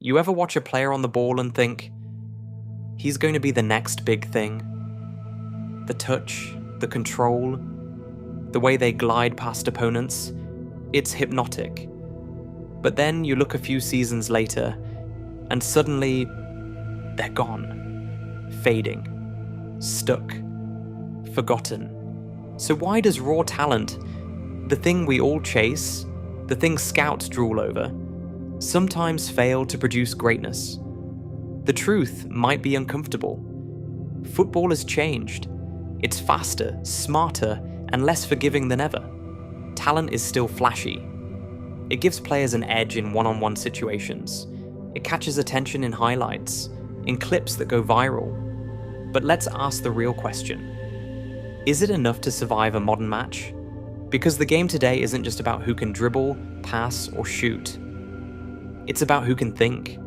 You ever watch a player on the ball and think, he's going to be the next big thing? The touch, the control, the way they glide past opponents, it's hypnotic. But then you look a few seasons later, and suddenly, they're gone. Fading. Stuck. Forgotten. So why does raw talent, the thing we all chase, the thing scouts drool over, sometimes fail to produce greatness? The truth might be uncomfortable. Football has changed. It's faster, smarter, and less forgiving than ever. Talent is still flashy. It gives players an edge in one-on-one situations. It catches attention in highlights, in clips that go viral. But let's ask the real question. Is it enough to survive a modern match? Because the game today isn't just about who can dribble, pass, or shoot. It's about who can think,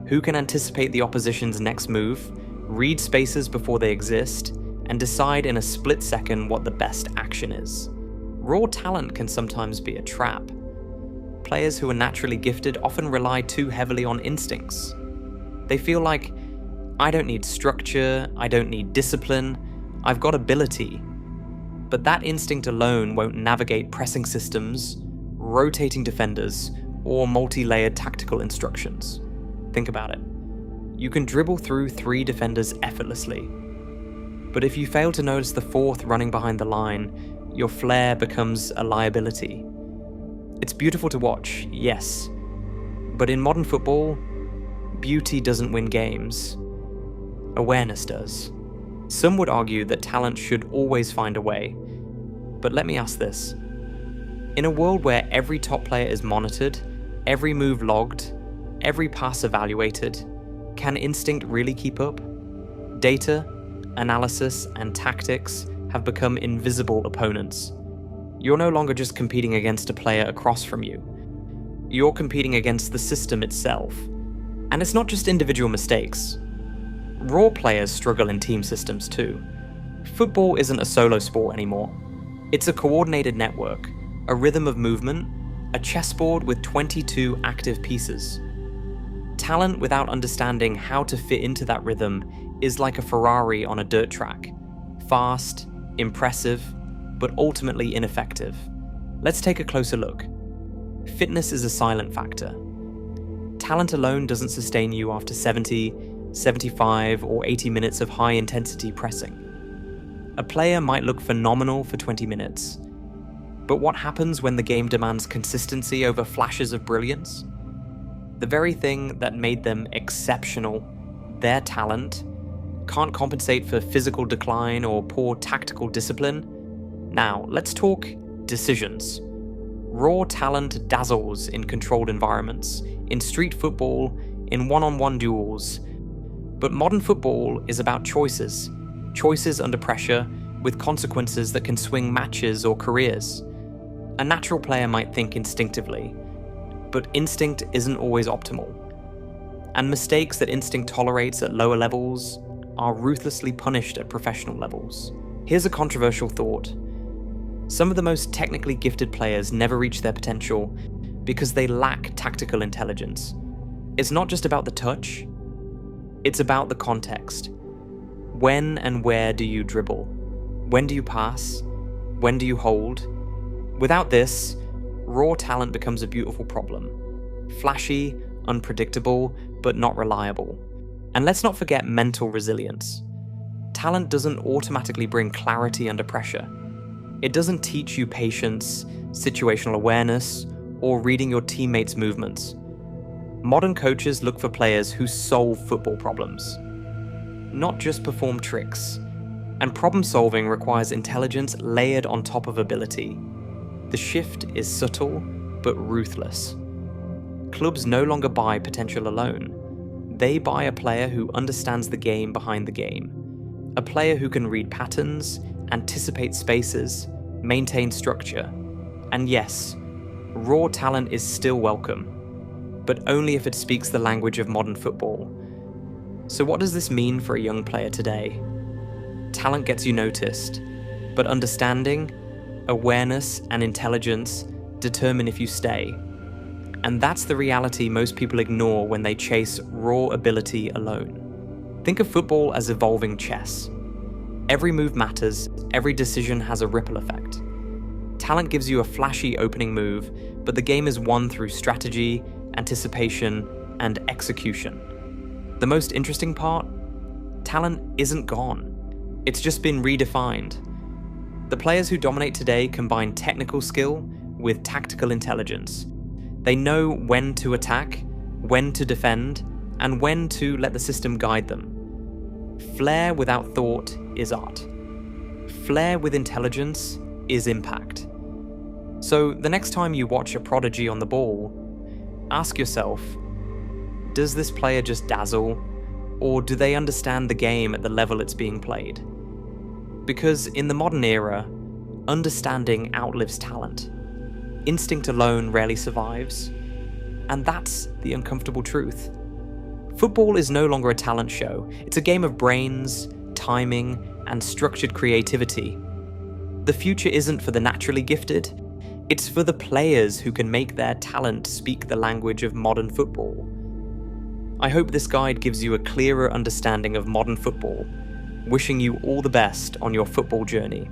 who can anticipate the opposition's next move, read spaces before they exist, and decide in a split second what the best action is. Raw talent can sometimes be a trap. Players who are naturally gifted often rely too heavily on instincts. They feel like, I don't need structure, I don't need discipline, I've got ability. But that instinct alone won't navigate pressing systems, rotating defenders, or multi-layered tactical instructions. Think about it. You can dribble through 3 defenders effortlessly. But if you fail to notice the 4th running behind the line, your flair becomes a liability. It's beautiful to watch, yes. But in modern football, beauty doesn't win games. Awareness does. Some would argue that talent should always find a way. But let me ask this. In a world where every top player is monitored, every move logged, every pass evaluated, can instinct really keep up? Data, analysis, and tactics have become invisible opponents. You're no longer just competing against a player across from you. You're competing against the system itself. And it's not just individual mistakes. Raw players struggle in team systems too. Football isn't a solo sport anymore. It's a coordinated network, a rhythm of movement, a chessboard with 22 active pieces. Talent without understanding how to fit into that rhythm is like a Ferrari on a dirt track. Fast, impressive, but ultimately ineffective. Let's take a closer look. Fitness is a silent factor. Talent alone doesn't sustain you after 70, 75, or 80 minutes of high-intensity pressing. A player might look phenomenal for 20 minutes. But what happens when the game demands consistency over flashes of brilliance? The very thing that made them exceptional, their talent, can't compensate for physical decline or poor tactical discipline. Now, let's talk decisions. Raw talent dazzles in controlled environments, in street football, in one-on-one duels. But modern football is about choices. Choices under pressure, with consequences that can swing matches or careers. A natural player might think instinctively, but instinct isn't always optimal. And mistakes that instinct tolerates at lower levels are ruthlessly punished at professional levels. Here's a controversial thought. Some of the most technically gifted players never reach their potential because they lack tactical intelligence. It's not just about the touch, it's about the context. When and where do you dribble? When do you pass? When do you hold? Without this, raw talent becomes a beautiful problem. Flashy, unpredictable, but not reliable. And let's not forget mental resilience. Talent doesn't automatically bring clarity under pressure. It doesn't teach you patience, situational awareness, or reading your teammates' movements. Modern coaches look for players who solve football problems, not just perform tricks. And problem solving requires intelligence layered on top of ability. The shift is subtle, but ruthless. Clubs no longer buy potential alone. They buy a player who understands the game behind the game. A player who can read patterns, anticipate spaces, maintain structure. And yes, raw talent is still welcome, but only if it speaks the language of modern football. So what does this mean for a young player today? Talent gets you noticed, but understanding, awareness, and intelligence determine if you stay. And that's the reality most people ignore when they chase raw ability alone. Think of football as evolving chess. Every move matters, every decision has a ripple effect. Talent gives you a flashy opening move, but the game is won through strategy, anticipation, and execution. The most interesting part? Talent isn't gone. It's just been redefined. The players who dominate today combine technical skill with tactical intelligence. They know when to attack, when to defend, and when to let the system guide them. Flair without thought is art. Flair with intelligence is impact. So the next time you watch a prodigy on the ball, ask yourself, does this player just dazzle, or do they understand the game at the level it's being played? Because in the modern era, understanding outlives talent. Instinct alone rarely survives, and that's the uncomfortable truth. Football is no longer a talent show. It's a game of brains, timing, and structured creativity. The future isn't for the naturally gifted, it's for the players who can make their talent speak the language of modern football. I hope this guide gives you a clearer understanding of modern football, wishing you all the best on your football journey.